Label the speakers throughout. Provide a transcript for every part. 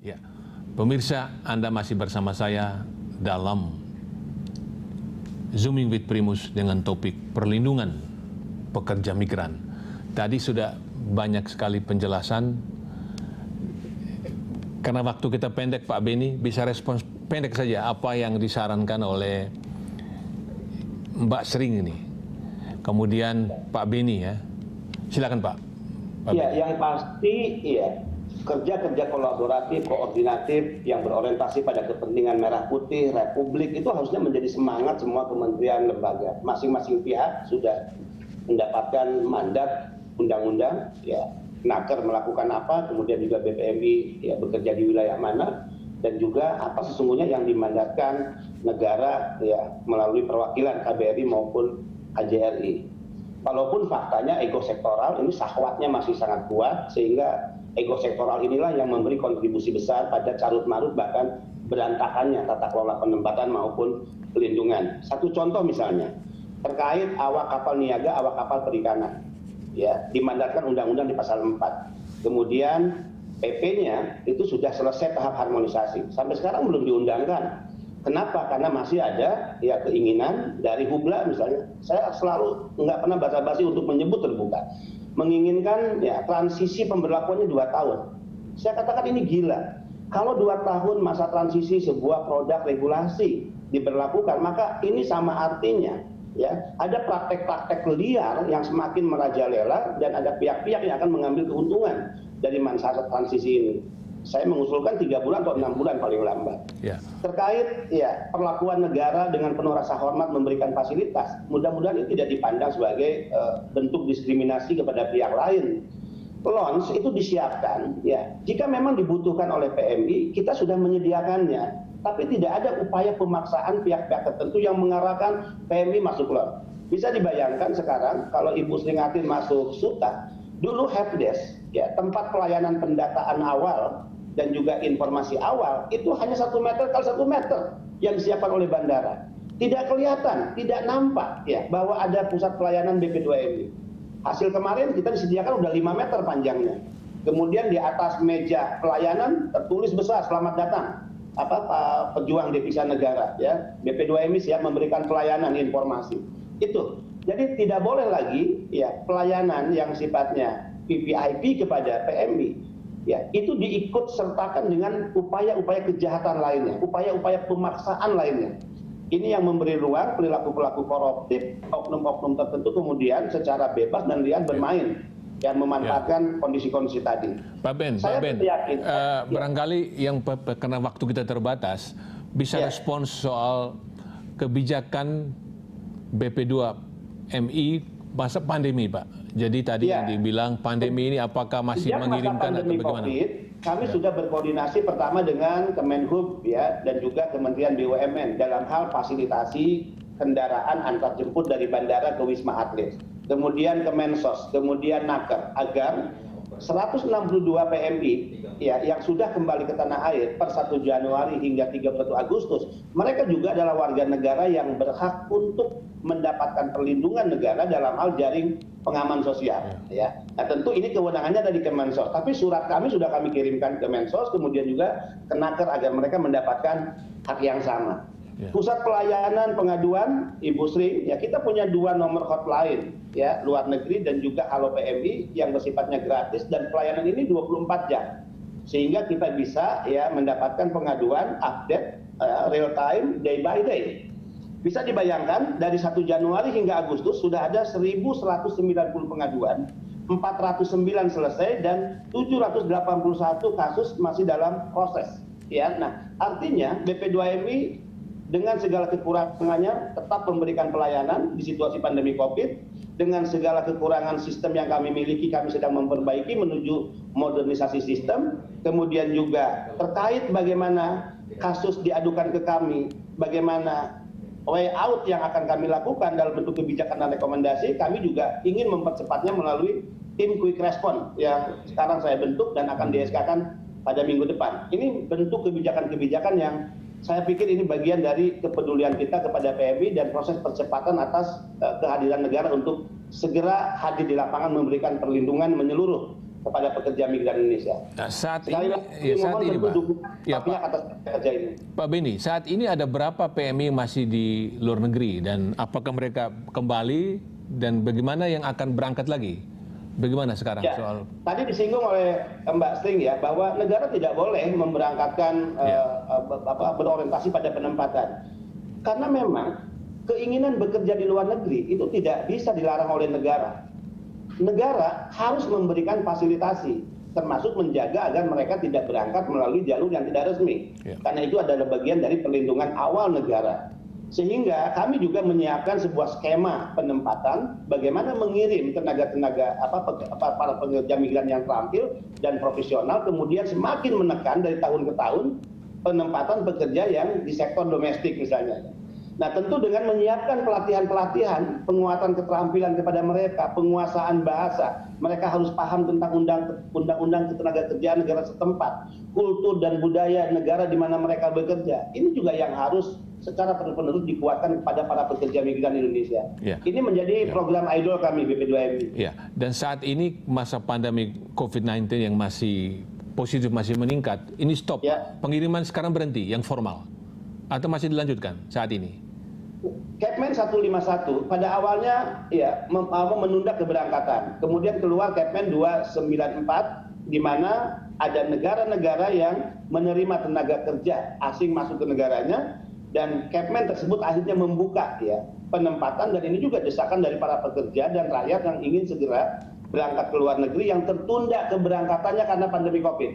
Speaker 1: Ya, pemirsa, Anda masih bersama saya dalam Zooming with Primus dengan topik perlindungan pekerja migran. Tadi sudah banyak sekali penjelasan. Karena waktu kita pendek, Pak Beni, bisa respons pendek saja apa yang disarankan oleh Mbak Sering ini. Kemudian Pak Beni ya. Silakan Pak.
Speaker 2: Ya, yang pasti ya kerja-kerja kolaboratif, koordinatif yang berorientasi pada kepentingan merah putih Republik itu harusnya menjadi semangat semua kementerian lembaga. Masing-masing pihak sudah mendapatkan mandat undang-undang, ya Naker melakukan apa, kemudian juga BPMI ya bekerja di wilayah mana, dan juga apa sesungguhnya yang dimandatkan negara ya melalui perwakilan KBRI maupun KJRI. Walaupun faktanya ego sektoral ini sahwatnya masih sangat kuat, sehingga ego sektoral inilah yang memberi kontribusi besar pada carut-marut bahkan berantakannya tata kelola penempatan maupun pelindungan. Satu contoh misalnya, terkait awak kapal niaga, awak kapal perikanan. Ya, dimandatkan undang-undang di pasal 4. Kemudian PP-nya itu sudah selesai tahap harmonisasi. Sampai sekarang belum diundangkan. Kenapa? Karena masih ada ya keinginan dari Hubla misalnya. Saya selalu nggak pernah basa-basi untuk menyebut terbuka. Menginginkan ya transisi pemberlakuannya 2 tahun. Saya katakan ini gila. Kalau 2 tahun masa transisi sebuah produk regulasi diberlakukan, maka ini sama artinya ya ada praktek-praktek liar yang semakin merajalela dan ada pihak-pihak yang akan mengambil keuntungan dari masa transisi ini. Saya mengusulkan 3 bulan atau 6 bulan paling lambat. Ya. Terkait ya perlakuan negara dengan penuh rasa hormat memberikan fasilitas, mudah-mudahan ini tidak dipandang sebagai bentuk diskriminasi kepada pihak lain. Launch itu disiapkan ya jika memang dibutuhkan oleh PMI, kita sudah menyediakannya, tapi tidak ada upaya pemaksaan pihak-pihak tertentu yang mengarahkan PMI masuk launch. Bisa dibayangkan sekarang kalau Ibu Sringatin masuk SUTA, dulu helpdesk ya tempat pelayanan pendataan awal dan juga informasi awal itu hanya 1 meter kali 1 meter yang disiapkan oleh bandara. Tidak kelihatan, tidak nampak ya bahwa ada pusat pelayanan BP2MI. Hasil kemarin kita disediakan udah 5 meter panjangnya. Kemudian di atas meja pelayanan tertulis besar selamat datang Pak pejuang devisa negara ya. BP2MI siap memberikan pelayanan informasi. Itu. Jadi tidak boleh lagi ya pelayanan yang sifatnya VVIP kepada PMI ya itu diikut sertakan dengan upaya-upaya kejahatan lainnya, upaya-upaya pemaksaan lainnya. Ini yang memberi ruang perilaku-perilaku koruptif oknum-oknum tertentu kemudian secara bebas dan liar bermain dan memanfaatkan kondisi-kondisi tadi.
Speaker 1: Pak Ben, yakin, barangkali yang karena waktu kita terbatas bisa respons soal kebijakan BP2MI masa pandemi, Pak. Jadi tadi yang dibilang pandemi ini apakah masih mengirimkan atau bagaimana? COVID, kami sudah berkoordinasi pertama dengan Kemenhub ya dan juga Kementerian BUMN dalam hal fasilitasi kendaraan antar jemput dari bandara ke Wisma Atlet. Kemudian Kemensos, kemudian Naker agar 162 PMI ya yang sudah kembali ke tanah air per 1 Januari hingga 31 Agustus, mereka juga adalah warga negara yang berhak untuk mendapatkan perlindungan negara dalam hal jaring pengaman sosial ya. Nah, tentu ini kewenangannya dari Kemensos, tapi surat kami sudah kami kirimkan ke Kemensos kemudian juga ke Naker agar mereka mendapatkan hak yang sama. Pusat pelayanan pengaduan Ibu Sri ya kita punya 2 nomor hotline ya luar negeri dan juga Halo PMI yang bersifatnya gratis dan pelayanan ini 24 jam sehingga kita bisa ya mendapatkan pengaduan update real time day by day. Bisa dibayangkan dari 1 Januari hingga Agustus sudah ada 1.190 pengaduan, 409 selesai dan 781 kasus masih dalam proses ya. Nah artinya BP2MI dengan segala kekurangannya tetap memberikan pelayanan di situasi pandemi COVID. Dengan segala kekurangan sistem yang kami miliki, kami sedang memperbaiki menuju modernisasi sistem. Kemudian juga terkait bagaimana kasus diadukan ke kami, bagaimana way out yang akan kami lakukan dalam bentuk kebijakan dan rekomendasi, kami juga ingin mempercepatnya melalui tim quick response yang sekarang saya bentuk dan akan di-SK-kan pada minggu depan. Ini bentuk kebijakan-kebijakan yang saya pikir ini bagian dari kepedulian kita kepada PMI dan proses percepatan atas kehadiran negara untuk segera hadir di lapangan memberikan perlindungan menyeluruh
Speaker 2: kepada pekerja migran Indonesia.
Speaker 3: Nah, saat
Speaker 2: Sekali
Speaker 3: ini,
Speaker 2: lagi,
Speaker 3: ya, saat
Speaker 2: mohon
Speaker 3: ini,
Speaker 2: tentu
Speaker 3: Pak.
Speaker 2: dukungan
Speaker 3: Ya,
Speaker 2: pihak
Speaker 3: Pak.
Speaker 2: atas kerja ini.
Speaker 3: Pak Beni, saat ini ada berapa PMI yang masih di luar negeri dan apakah mereka kembali dan bagaimana yang akan berangkat lagi? Bagaimana sekarang
Speaker 2: Ya,
Speaker 3: soal?
Speaker 2: tadi disinggung oleh Mbak Sting ya bahwa negara tidak boleh memberangkatkan berorientasi pada penempatan, karena memang keinginan bekerja di luar negeri itu tidak bisa dilarang oleh negara. Negara harus memberikan fasilitasi, termasuk menjaga agar mereka tidak berangkat melalui jalur yang tidak resmi.
Speaker 3: Ya.
Speaker 2: Karena itu adalah bagian dari perlindungan awal negara. Sehingga kami juga menyiapkan sebuah skema penempatan bagaimana mengirim tenaga-tenaga para pekerja migran yang terampil dan profesional, kemudian semakin menekan dari tahun ke tahun penempatan pekerja yang di sektor domestik misalnya. Nah, tentu dengan menyiapkan pelatihan-pelatihan, penguatan keterampilan kepada mereka, penguasaan bahasa, mereka harus paham tentang undang-undang ketenagakerjaan negara setempat, kultur dan budaya negara di mana mereka bekerja. Ini juga yang harus secara terus-menerus dikuatkan kepada para pekerja migran Indonesia.
Speaker 3: Ya.
Speaker 2: Ini menjadi program idol kami BP2MI.
Speaker 3: Ya, dan saat ini masa pandemi COVID-19 yang masih positif masih meningkat, ini stop.
Speaker 2: Ya.
Speaker 3: Pengiriman sekarang berhenti, yang formal, atau masih dilanjutkan saat ini?
Speaker 2: Kepmen 151 pada awalnya ya menunda keberangkatan. Kemudian keluar Kepmen 294 di mana ada negara-negara yang menerima tenaga kerja asing masuk ke negaranya, dan Kepmen tersebut akhirnya membuka ya penempatan, dan ini juga desakan dari para pekerja dan rakyat yang ingin segera berangkat ke luar negeri yang tertunda keberangkatannya karena pandemi Covid.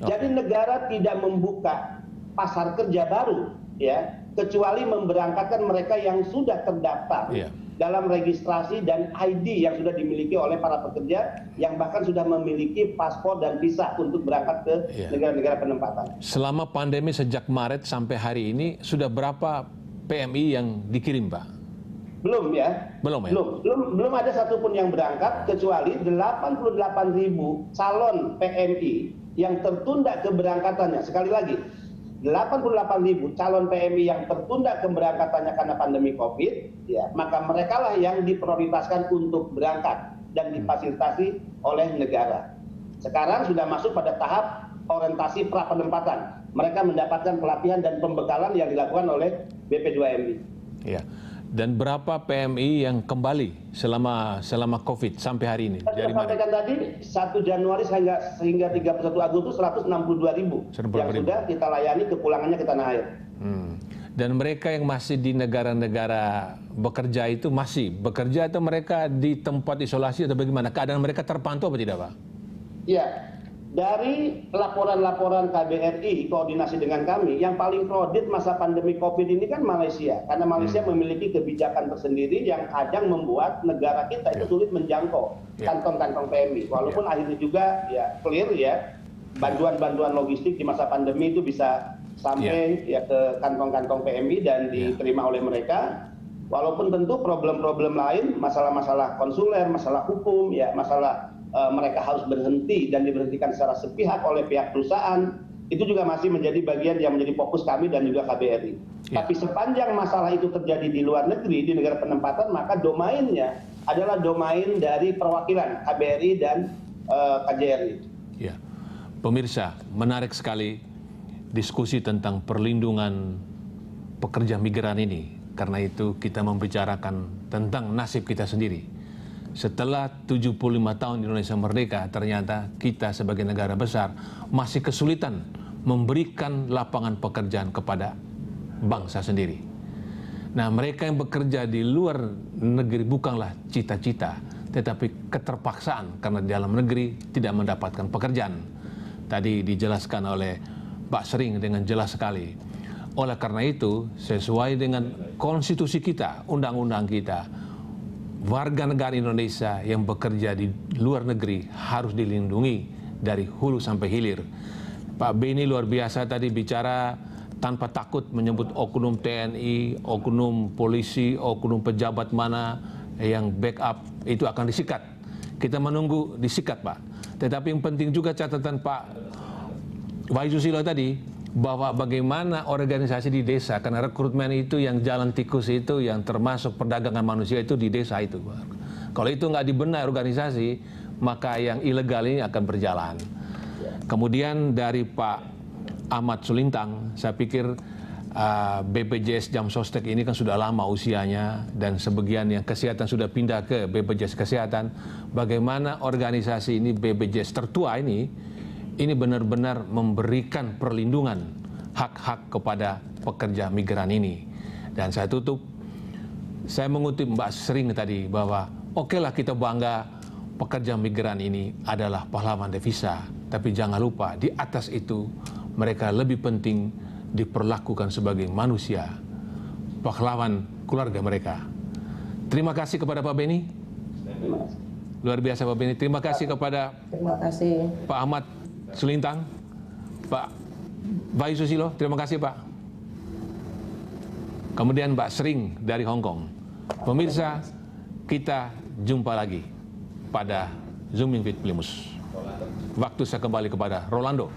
Speaker 2: Jadi negara tidak membuka pasar kerja baru ya, kecuali memberangkatkan mereka yang sudah terdaftar dalam registrasi dan ID yang sudah dimiliki oleh para pekerja yang bahkan sudah memiliki paspor dan visa untuk berangkat ke negara-negara penempatan.
Speaker 3: Selama pandemi sejak Maret sampai hari ini sudah berapa PMI yang dikirim, Pak?
Speaker 2: Belum ya.
Speaker 3: Belum ya?
Speaker 2: Belum ada satupun yang berangkat kecuali 88.000 calon PMI yang tertunda keberangkatannya. Sekali lagi, 88.000 calon PMI yang tertunda keberangkatannya karena pandemi Covid, ya, maka merekalah yang diprioritaskan untuk berangkat dan difasilitasi oleh negara. Sekarang sudah masuk pada tahap orientasi pra penempatan. Mereka mendapatkan pelatihan dan pembekalan yang dilakukan oleh BP2MI.
Speaker 3: Ya. Dan berapa PMI yang kembali selama Covid sampai hari ini?
Speaker 2: Saya sampaikan tadi 1 Januari sehingga 31 Agustus 162.000 yang sudah kita layani kepulangannya ke tanah air.
Speaker 3: Dan mereka yang masih di negara-negara bekerja itu masih bekerja atau mereka di tempat isolasi atau bagaimana? Keadaan mereka terpantau atau tidak, Pak?
Speaker 2: Ya, dari laporan-laporan KBRI koordinasi dengan kami, yang paling kredit masa pandemi Covid ini kan Malaysia, karena Malaysia memiliki kebijakan tersendiri yang kadang membuat negara kita itu sulit menjangkau kantong-kantong PMI. Walaupun akhirnya juga ya clear ya, bantuan-bantuan logistik di masa pandemi itu bisa sampai ya ke kantong-kantong PMI dan diterima oleh mereka. Walaupun tentu problem-problem lain, masalah-masalah konsuler, masalah hukum, ya masalah mereka harus berhenti dan diberhentikan secara sepihak oleh pihak perusahaan, itu juga masih menjadi bagian yang menjadi fokus kami dan juga KBRI. Tapi sepanjang masalah itu terjadi di luar negeri, di negara penempatan, maka domainnya adalah domain dari perwakilan KBRI dan KJRI.
Speaker 3: Ya, pemirsa, menarik sekali diskusi tentang perlindungan pekerja migran ini. Karena itu kita membicarakan tentang nasib kita sendiri. Setelah 75 tahun Indonesia merdeka, ternyata kita sebagai negara besar masih kesulitan memberikan lapangan pekerjaan kepada bangsa sendiri. Nah, mereka yang bekerja di luar negeri bukanlah cita-cita, tetapi keterpaksaan karena di dalam negeri tidak mendapatkan pekerjaan. Tadi dijelaskan oleh Pak Sering dengan jelas sekali. Oleh karena itu, sesuai dengan konstitusi kita, undang-undang kita, warga negara Indonesia yang bekerja di luar negeri harus dilindungi dari hulu sampai hilir. Pak Beni luar biasa tadi bicara tanpa takut menyebut oknum TNI, oknum polisi, oknum pejabat mana yang backup itu akan disikat. Kita menunggu disikat, Pak. Tetapi yang penting juga catatan Pak Wahyu Susilo tadi, bahwa bagaimana organisasi di desa, karena rekrutmen itu yang jalan tikus itu, yang termasuk perdagangan manusia itu di desa itu. Kalau itu nggak dibenahi organisasi, maka yang ilegal ini akan berjalan. Kemudian dari Pak Ahmad Sulintang, saya pikir BPJS Jam Sostek ini kan sudah lama usianya dan sebagian yang kesehatan sudah pindah ke BPJS Kesehatan. Bagaimana organisasi ini, BPJS tertua ini benar-benar memberikan perlindungan hak-hak kepada pekerja migran ini. Dan saya tutup, saya mengutip Mbak Sering tadi bahwa okelah kita bangga pekerja migran ini adalah pahlawan devisa, tapi jangan lupa di atas itu mereka lebih penting diperlakukan sebagai manusia, pahlawan keluarga mereka. Terima kasih kepada Pak Beni. Luar biasa Pak Beni. Terima kasih kepada Pak Ahmad Sulintang, Pak Bayu Susilo. Terima kasih Pak. Kemudian Mbak Sering dari Hong Kong. Pemirsa, kita jumpa lagi pada Zooming with Primus. Waktu saya kembali kepada Rolando.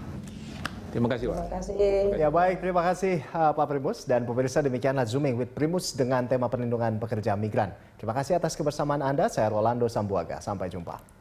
Speaker 3: Terima kasih, Pak.
Speaker 4: Terima kasih.
Speaker 5: Ya baik, terima kasih Pak Primus. Dan pemirsa, demikianlah Zooming with Primus dengan tema perlindungan pekerja migran. Terima kasih atas kebersamaan Anda. Saya Rolando Sambuaga. Sampai jumpa.